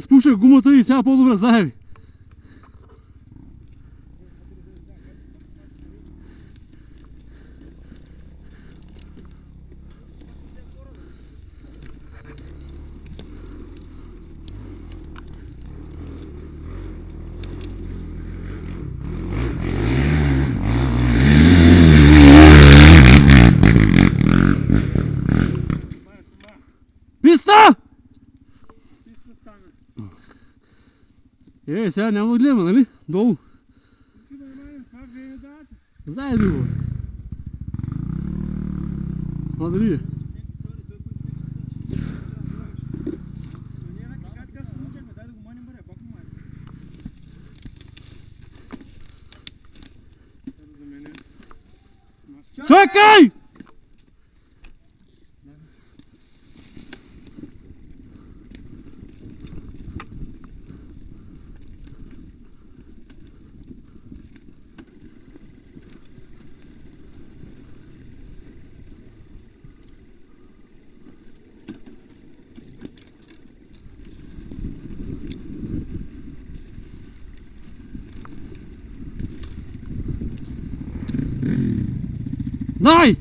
Спушах гумата и сега по-добре заеби. Писта! Сега няма да гледаме, нали? Долу. Заеби го. А дали е? Чакай! Дай!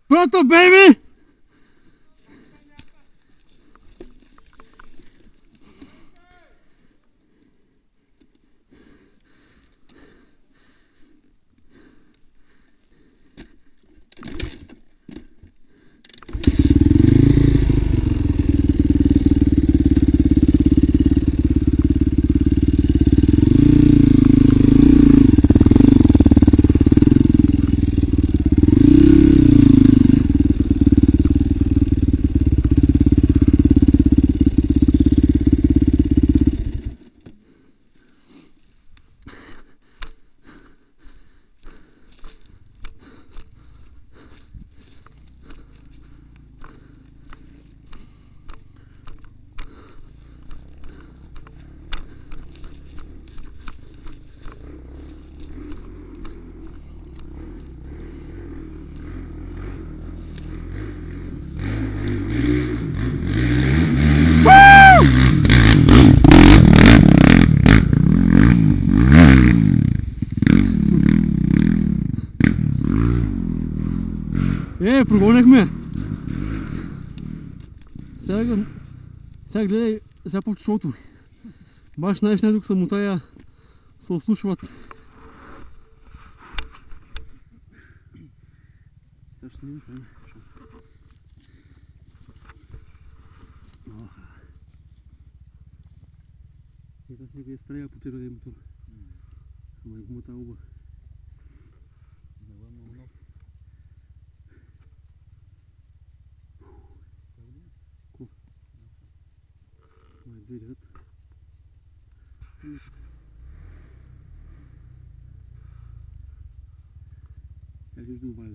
Brother, baby! Прогонихме. Сега гледай, сега по чушото. Баш знаеш, тук самотая се ослушват. Сега ще снимаш, не? Сега си го изправя по тиродия мотор. Ама е гумата оба. Двигат. Как ще добавя?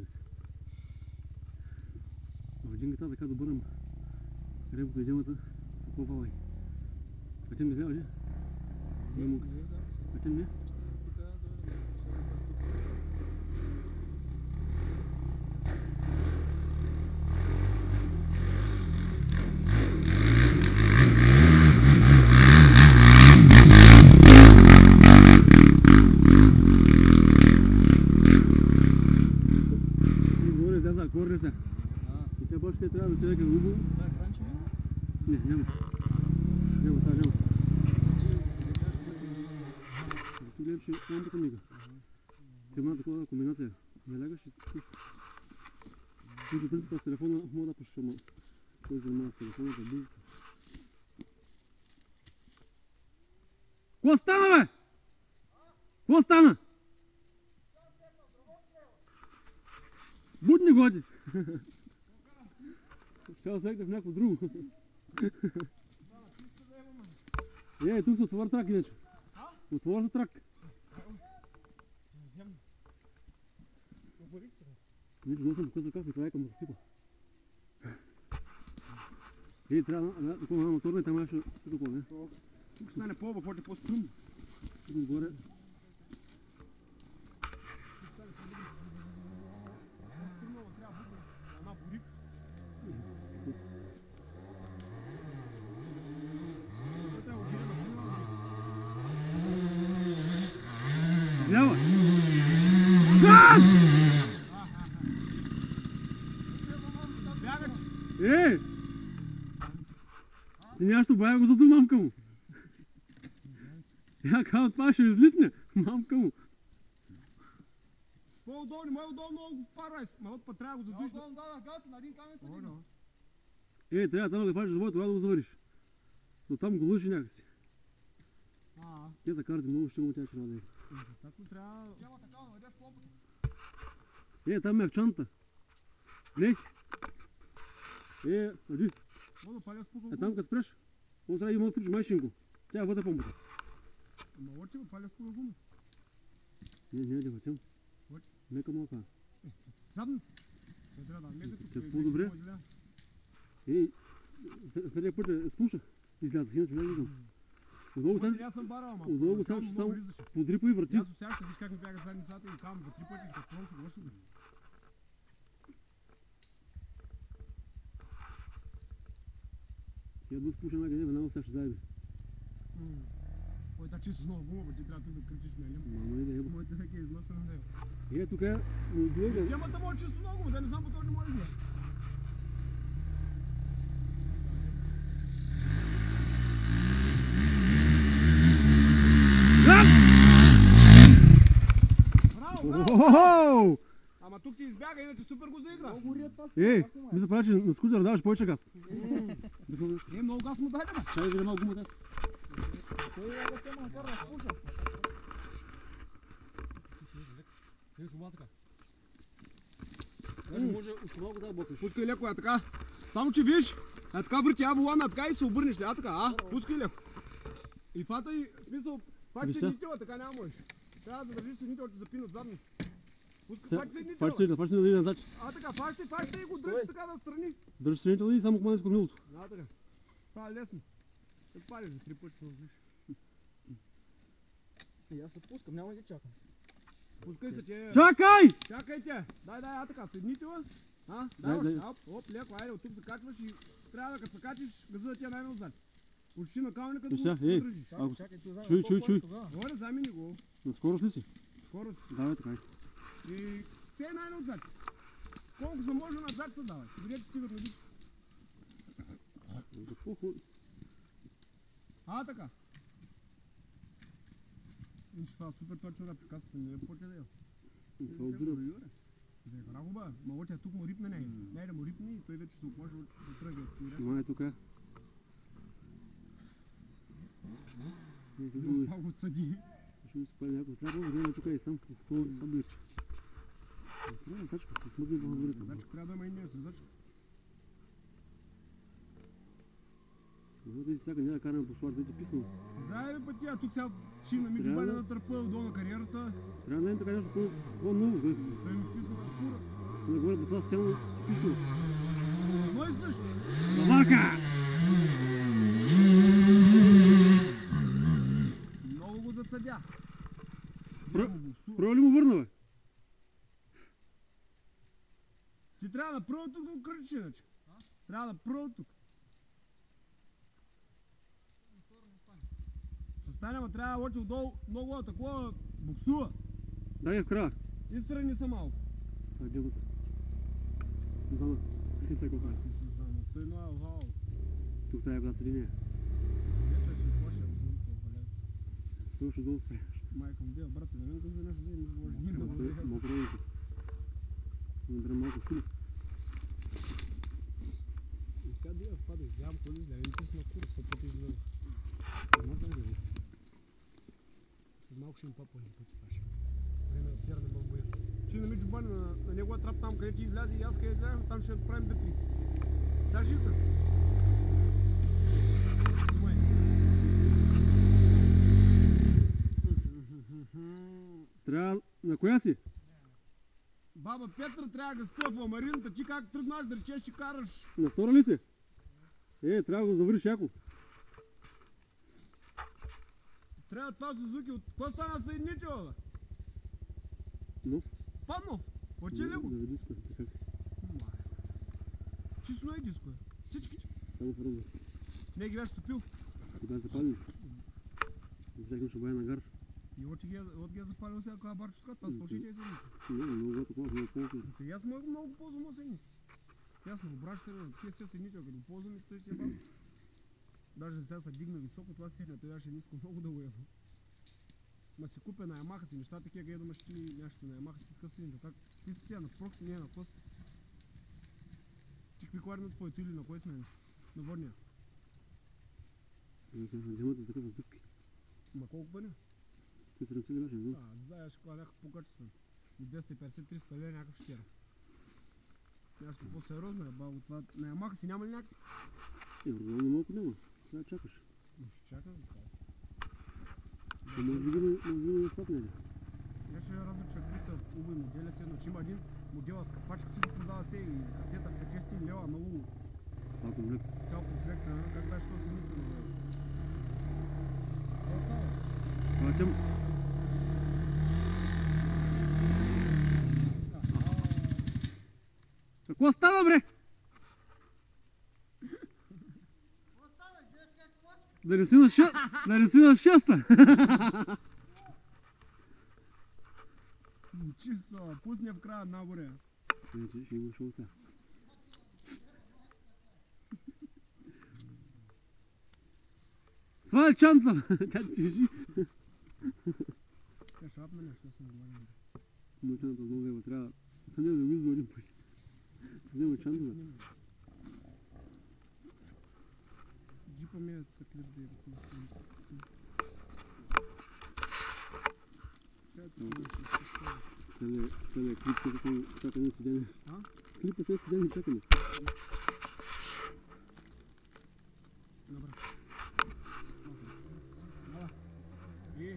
В джингата така добърнем ребото и джемата по-валай. Пътем не взял, ли? Пътем не? Башка трябва да човека грубо. Това е кранче, не? Не, няма. Няма, това няма. Тук гледам, че лампата мига. Те има такова комбинация. Не лягаш и спуща. Може принципа с телефона мога да пиша, ама кой занимава с телефона за бил. Ко стана, бе? Ко стана? Будни годи! Ще да сегнах в някакво друго. Тук се отвори трак иначе. Отвори трак. Виж, го съм показал как и това е към да се сипа. Трябва да такова на моторна и там ще такова, не? Тук ще стане по-оба, по-те по-струмно. Тук горе. Лява! Газ! Ти нещо бая го зато мамка му. Я казвам, това ще излитне. Мамка му. По-удобно, мое удобно много го парай. Ма от път трябва да го задвижиш. По-удобно да газ, на един камен се дигна. Трябва там да фащаш завой, тогава да го завариш. Но там го лъжи някакси. Те за карти много ще го тя ще раде. Tako трябва... Тема така, но идеш по-опът. Там е овчаната. Глей. Ади. Мога да паля спука. Там като спреш, он трябва да има отрич майшинко. Тя е вътре помпата. Ама още го паля спука гума. Не, да вътем. Мека малка. Задно. Не трябва да мека тук. По-добре. Къде пътя спуша? Излязах, иначе влязам. Аз съм барал, ама. Удобно само, че само подрипа и върти. Аз сега ще виж как ми бягат задницата и кам, 2-3 пъти, като пром ще лошо. Я да спуша някъде, веднага сега ще заеби. Ой, чисто с много гума, ти трябва тук да кръчиш мелим. Мама не да еба. Моите веки е износен на него. Тук е удобно. Темата може чисто много, да не знам по този не може да. Браво! Ама тук ти избяга, иначе супер го заигра. Ми се прави, че на скутера даваш повече газ. Много газ му дай, бе. Чай да видя малко гума дес. Той е да тема на кара да спуша. Ти си така. Даже може още малко да боцаш. Пускай леко, така. Само че виж, така върти волана, така и се обърнеш, така, пускай леко. И фата и, смисъл, пак се нитила, така няма можеш. Трябва да държиш седнител, че запинат задни. Пак седнител. Фащи да иде назад. Така, фащи и го дръжи така да страни. Държи седнител и само команда с кормилото. Така. Това е лесно. Ще палиш за 3 пъти, ще виж. И аз се пускам, няма да ги чакам. Пускай се, че... Чакай! Чакайте! Дай, така, седнитела. Дай. Оп, леко, айде, от тук закачваш и трябва да като се качиш, газа да ти е най-назад. Почти на камъника да го държиш. Чуй. Горе, замени го. На скорост ли си? Скорост. Давай така. И все най-назад. Колко се може назад се давай. Къде ти стигат на дик? Така. Иначе това супер точно да прикасвате, не е по-че да е. Това отдура. За игра хубава, ма още тук му рипне не. Не да му рипне и той вече се опможе да тръгне. Май тук е. Малко отсъди. Ще ми спали някой. Трябва да време тук и сам. Сам бирче. Трябва да зачка. Не смъгни да говорите. Зачка трябва да има и ние се зачка. Да ти сега няма да караме по сларта, ти писно. Заеби пъти, а тук сега ще на Мичо Баня да търпа долу на кариерата. Трябва да им така нещо по-ново. Да им писно да фура. Да говоря по това социално писно. Но и също. Заварка! Много го зацъдя. Право ли му върна, бе? Ти трябва да пръва тук да го кръчиш иначе. Трябва да пръва тук. Стане, ма трябва да лочи отдолу много такова буксува. Дай я в края. Изстрани са малко. Това е дядото. Сузана. Не се копа. Той е много вал. Тук трябва да седи нея. Ето е ще плаша, да знам това валяца. Той ще долу спреш. Майка му дева, брате, да не го за нещо, не може ни да го Мокро е тук. Не дръм малко шум. Сега да я впада, изявам коли, да не си на кура, 100 пъти излъжа. Не знам да След малко ще им папа един пъти паша. Време да тираме много боя. Ще имаме джубани на неговия трап там, където излязе и аз където излязем, там ще правим битри. Сега ще са. Снимай. Трябва... На коя си? Баба Петра трябва да го спя в ламарината. Ти как тръгнаш да речеш, че караш? На втора ли си? Трябва да го завършиш яко. Трябва това Сузуки. Какво стана съедините, бе? Но? Паднал? Почи ли го? Да диско, така. Чисто на диско, бе. Всичките? Само в ръза. Не ги беше стопил. Кога запалим? Взехме ще боя на гар. И от ги е запалил сега коя барчетка, това свършите и съедините. Не, много такова, много ползвам. И аз много ползвам съедините. Ясно, обращате на такива се съедините, като ползвам и стой си ебал. Даже сега се дигна високо, това седна, той ще ниска много да уева. Ма си купя на Ямаха си неща, такива гледам ще ли нещо на Ямаха си така съедините. Как? Ти си тя на прокси, не на кос. Ти какви кварни от твоето или на кой смениш? На водния. Димата така въздъвки. Ма колко бъде? Ти 70 граше, не знам. Знаеш, кога някакъв по-качествен. И 250-300 лева някакъв щера. Нещо по-сериозно е, ба, от това на Ямаха си няма ли някакъв? Нормално малко няма. Трябва да чакаш. Ще чакам да кажа. Може би да стопне. Я ще разуча какви са убави модели си, но че има един модела с капачка си се продава се и касета 5-6 лева много. Цял комплект. Цял комплект, как беше то си никто на време. Платям. Какво става, бре? Да не си на шеста. Чисто, пусни в края нагоре. Ще има шоу сега. Сваля чанта! Тя чижи. Тя шапна нещо, съм говорим. Мълчаната с много трябва. Съня да го изводим пъти. Взема чанта. Джипа ми е са клип да е да Целият клип ще съм чакане седени. Клипът е седени чакане. Добре. И?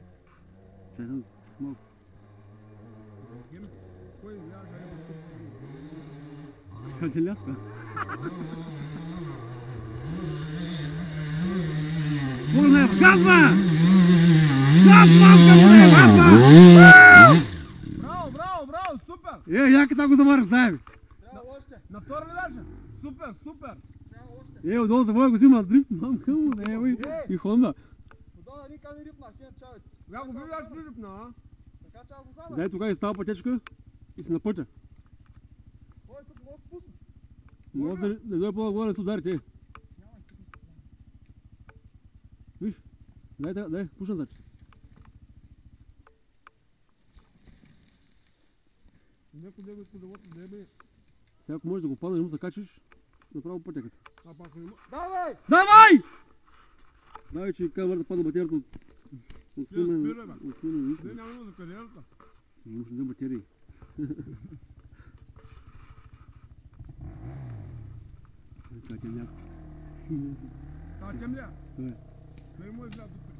Чакам малко. Кой изляжа е Как те ляска? Бурнев, газва! Газва, газва! Браво, супер! Яката го замарах заеби. Трябва още. На втора ли ляжа? Супер! Трябва още. Отдолу за боя го взима с дрифт, мамка му, не и Хонда. Отдолу никак не рипна, ще чавайте. Я го бил аз прилипна, а? Така че го зада. Дай тогава и става пътечка и си на пътя. Кой тук го спусна? Може да дойде по-горе да се удари те. Няма и тук. Виж, дай, пуша назад. Някой да го изподавото да ебе. Сега ако можеш да го паднеш, му се качиш, направо пътеката. А пак не мога. Давай! Давай! Давай, че камера да падна батерията от Спира, сниме, бе. от сниме, виж. Не, няма за кариерата. Не може да има батерии. Това ти е някакво. Та темля. Това е. Не му е взял тук пред.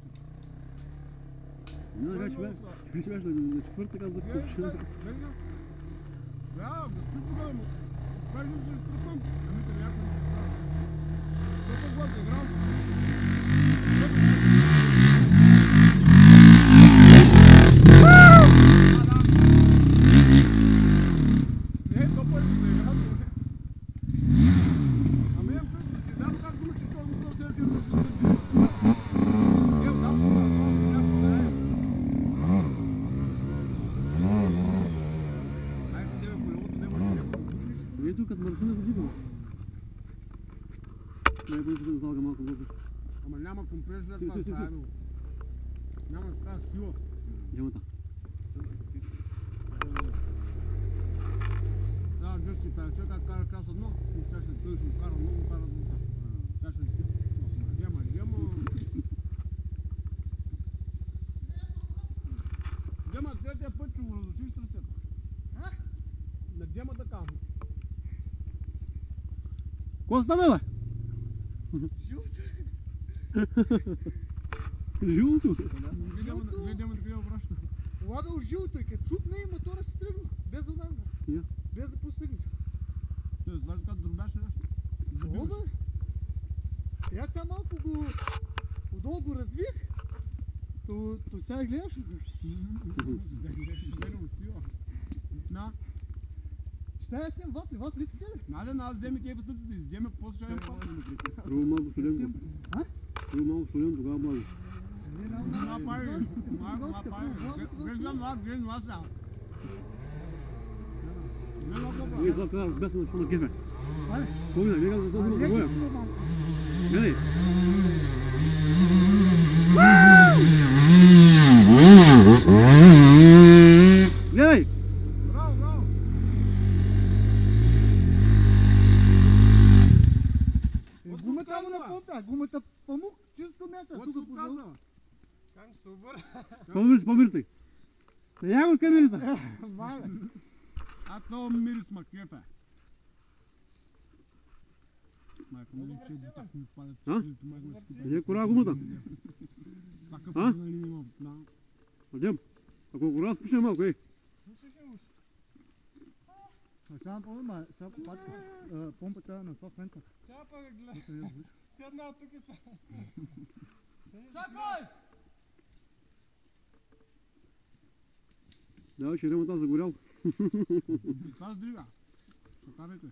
Не, вече беше на четвърта каза да пиш. Да, го спи тогава му. Спажи се изтрупам. Ами те някой не се прави. Толкова гладно играл. Не, топър си да играл. Ами имам чувство, че знам как думаш, че това го това се Ето като мърсина го дигам. Не, бъде да залга малко вътре. Ама няма компресия, това заедно. Няма така сила. Ямата. Да, Аз гледах, че тази човека кара класа едно, и щеше той ще го кара много, кара до там. Щеше да Гема, третия път ще го разрушиш тръсето. На Гема да кам. Какво стана, бе? Жълто. Гема да къде обраща. Ладал жълто и като чупне и мотора се тръгна. Без да ударна. Без да постигне. Знаеш как дробяше нещо? О, бе! И аз сега малко го отдолу го развих. То сега гледаш. На, Ще я сем вафли искате ли? нали, аз вземи кей пъстъци да издеме, после ще я пак. Първо малко солен. А? Първо малко солен, тогава благо. Гледам аз сега. Вие това казах с бесен на кефе. Ай, Помня, вие казах да взема забоя. Гледай. Гледай! Браво, браво! гумата му напомня, гумата памук, чисто мята. Какво се казва? Кам се обърна. Помирси. Я го камерица. Мале. А то мирис ма кефе. Майко, нали че до так ми падат А? чилито, майко ме скипа. Е, кора гумата. Така А? нали няма. Адем. Ако кора спушне малко, ей. Сега помня, сега пачка помпата на това фента. Тя пък гледа. Седна тук и са. Чакай! Да, ще ремонта загорял. И това с дрига. Шокарайте.